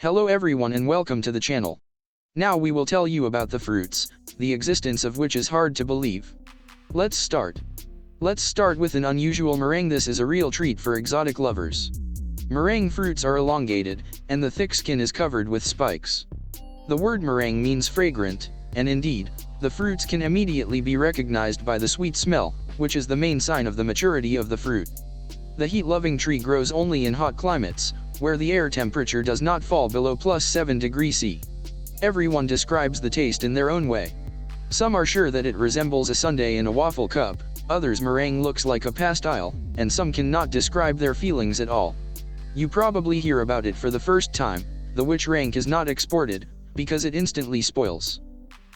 Hello everyone and welcome to the channel. Now we will tell you about the fruits, the existence of which is hard to believe. Let's start. Let's start with an unusual meringue. This is a real treat for exotic lovers. Meringue fruits are elongated, and the thick skin is covered with spikes. The word meringue means fragrant, and indeed, the fruits can immediately be recognized by the sweet smell, which is the main sign of the maturity of the fruit. The heat-loving tree grows only in hot climates, where the air temperature does not fall below +7 degrees C. Everyone describes the taste in their own way. Some are sure that it resembles a sundae in a waffle cup, others meringue looks like a pastille, and some cannot describe their feelings at all. You probably hear about it for the first time, the which rank is not exported, because it instantly spoils.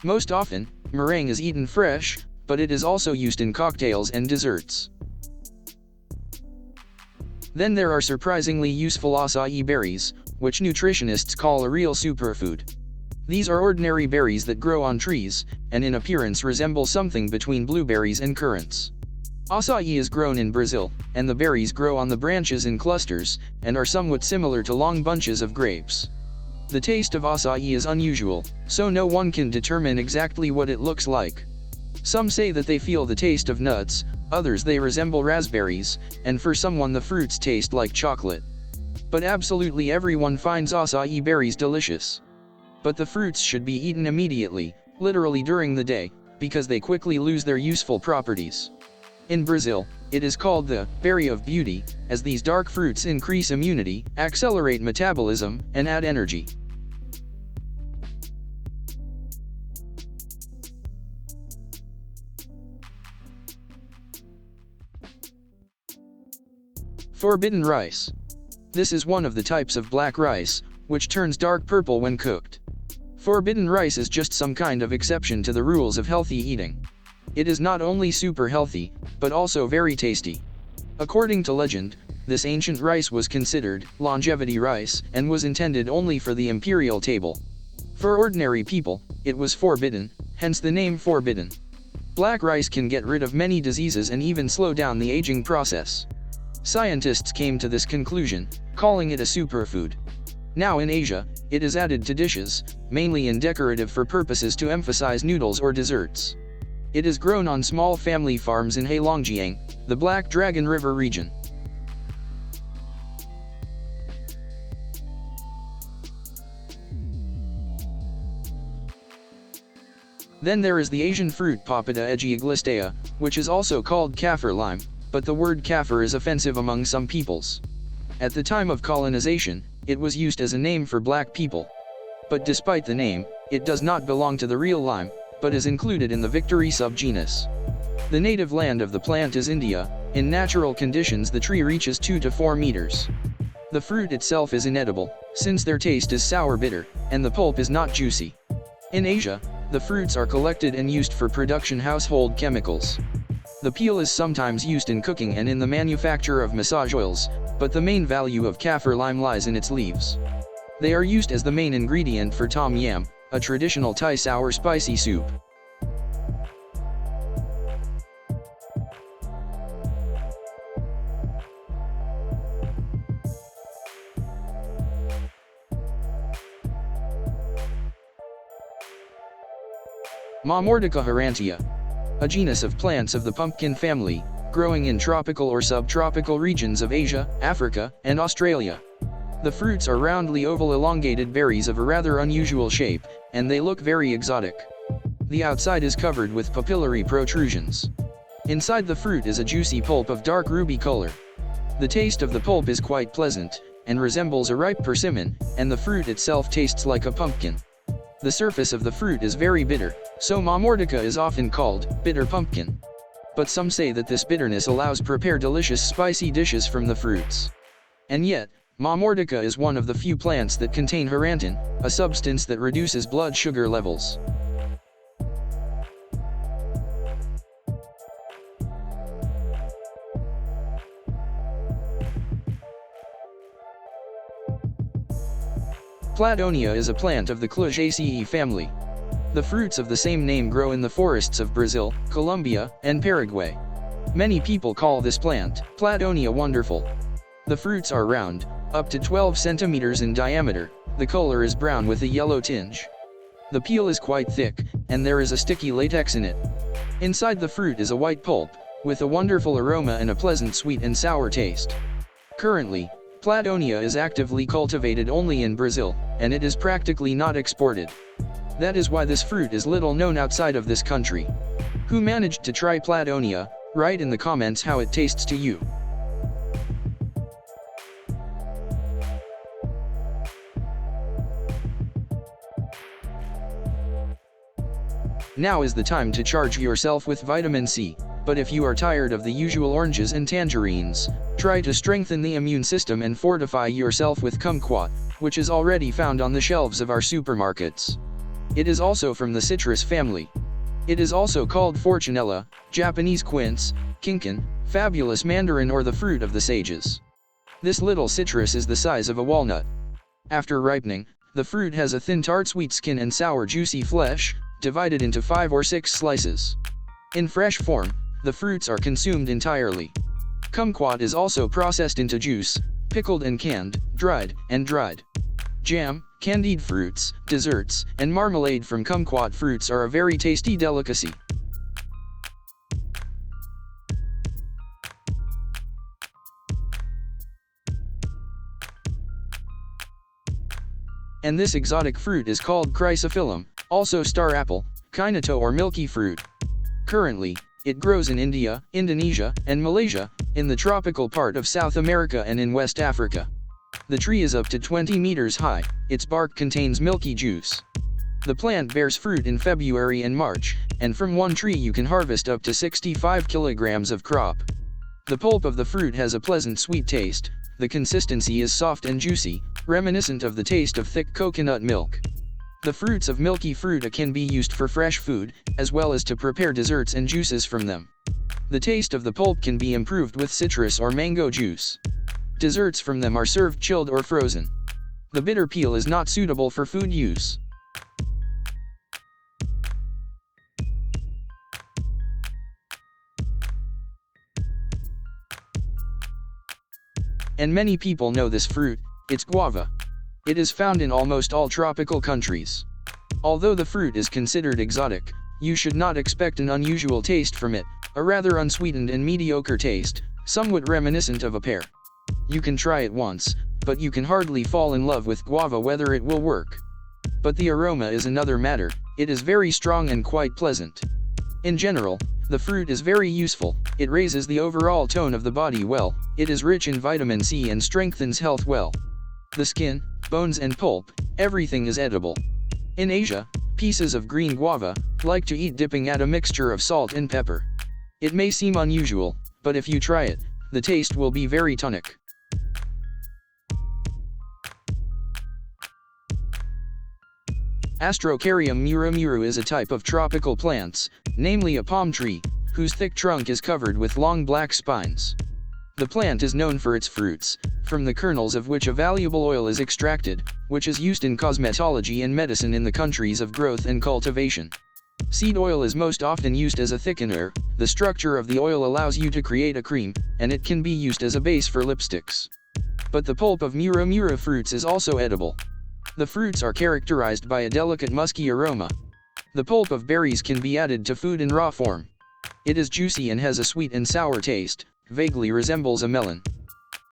Most often, meringue is eaten fresh, but it is also used in cocktails and desserts. Then there are surprisingly useful acai berries, which nutritionists call a real superfood. These are ordinary berries that grow on trees, and in appearance resemble something between blueberries and currants. Acai is grown in Brazil, and the berries grow on the branches in clusters, and are somewhat similar to long bunches of grapes. The taste of acai is unusual, so no one can determine exactly what it looks like. Some say that they feel the taste of nuts, others they resemble raspberries, and for someone the fruits taste like chocolate. But absolutely everyone finds acai berries delicious. But the fruits should be eaten immediately, literally during the day, because they quickly lose their useful properties. In Brazil, it is called the berry of beauty, as these dark fruits increase immunity, accelerate metabolism, and add energy. Forbidden rice. This is one of the types of black rice, which turns dark purple when cooked. Forbidden rice is just some kind of exception to the rules of healthy eating. It is not only super healthy, but also very tasty. According to legend, this ancient rice was considered longevity rice and was intended only for the imperial table. For ordinary people, it was forbidden, hence the name forbidden. Black rice can get rid of many diseases and even slow down the aging process. Scientists came to this conclusion, calling it a superfood. Now in Asia, it is added to dishes, mainly in decorative for purposes to emphasize noodles or desserts. It is grown on small family farms in Heilongjiang, the Black Dragon River region. Then there is the Asian fruit papaya ezheiglistaya, which is also called Kaffir-lime, but the word Kaffir is offensive among some peoples. At the time of colonization, it was used as a name for black people. But despite the name, it does not belong to the real lime, but is included in the Victory subgenus. The native land of the plant is India. In natural conditions the tree reaches 2 to 4 meters. The fruit itself is inedible, since their taste is sour-bitter, and the pulp is not juicy. In Asia, the fruits are collected and used for production household chemicals. The peel is sometimes used in cooking and in the manufacture of massage oils, but the main value of kaffir-lime lies in its leaves. They are used as the main ingredient for tom yam, a traditional Thai sour spicy soup. Momordica harantia. A genus of plants of the pumpkin family, growing in tropical or subtropical regions of Asia, Africa, and Australia. The fruits are roundly oval elongated berries of a rather unusual shape, and they look very exotic. The outside is covered with papillary protrusions. Inside the fruit is a juicy pulp of dark ruby color. The taste of the pulp is quite pleasant, and resembles a ripe persimmon, and the fruit itself tastes like a pumpkin. The surface of the fruit is very bitter, so Momordica is often called bitter pumpkin. But some say that this bitterness allows prepare delicious spicy dishes from the fruits. And yet, Momordica is one of the few plants that contain harantin, a substance that reduces blood sugar levels. Plutonium is a plant of the Acai family. The fruits of the same name grow in the forests of Brazil, Colombia, and Paraguay. Many people call this plant, Plutonium, wonderful. The fruits are round, up to 12 centimeters in diameter, The color is brown with a yellow tinge. The peel is quite thick, and there is a sticky latex in it. Inside the fruit is a white pulp, with a wonderful aroma and a pleasant sweet and sour taste. Currently, Platonia is actively cultivated only in Brazil, and it is practically not exported. That is why this fruit is little known outside of this country. Who managed to try Platonia? Write in the comments how it tastes to you. Now is the time to charge yourself with vitamin C, but if you are tired of the usual oranges and tangerines, try to strengthen the immune system and fortify yourself with Kumquat, which is already found on the shelves of our supermarkets. It is also from the citrus family. It is also called fortunella, Japanese quince, kinkan, fabulous mandarin, or the fruit of the sages. This little citrus is the size of a walnut. After ripening, the fruit has a thin tart sweet skin and sour juicy flesh, divided into 5 or 6 slices. In fresh form, the fruits are consumed entirely. Kumquat is also processed into juice, pickled and canned, dried, and dried. Jam, candied fruits, desserts, and marmalade from kumquat fruits are a very tasty delicacy. And this exotic fruit is called chrysophyllum, also star apple, kinato, or milky fruit. Currently, it grows in India, Indonesia, and Malaysia, in the tropical part of South America and in West Africa. The tree is up to 20 meters high, its bark contains milky juice. The plant bears fruit in February and March, and from one tree you can harvest up to 65 kilograms of crop. The pulp of the fruit has a pleasant sweet taste, the consistency is soft and juicy, reminiscent of the taste of thick coconut milk. The fruits of milky fruit can be used for fresh food, as well as to prepare desserts and juices from them. The taste of the pulp can be improved with citrus or mango juice. Desserts from them are served chilled or frozen. The bitter peel is not suitable for food use. And many people know this fruit, it's guava. It is found in almost all tropical countries. Although the fruit is considered exotic, you should not expect an unusual taste from it, a rather unsweetened and mediocre taste, somewhat reminiscent of a pear. You can try it once, but you can hardly fall in love with guava whether it will work. But the aroma is another matter, it is very strong and quite pleasant. In general, the fruit is very useful, it raises the overall tone of the body well, it is rich in vitamin C and strengthens health well. The skin, bones and pulp, everything is edible. In Asia, pieces of green guava like to eat dipping at a mixture of salt and pepper. It may seem unusual, but if you try it, the taste will be very tonic. Astrocarium murumuru is a type of tropical plants, namely a palm tree, whose thick trunk is covered with long black spines. The plant is known for its fruits, from the kernels of which a valuable oil is extracted, which is used in cosmetology and medicine in the countries of growth and cultivation. Seed oil is most often used as a thickener, the structure of the oil allows you to create a cream, and it can be used as a base for lipsticks. But the pulp of murumuru fruits is also edible. The fruits are characterized by a delicate musky aroma. The pulp of berries can be added to food in raw form. It is juicy and has a sweet and sour taste, vaguely resembles a melon.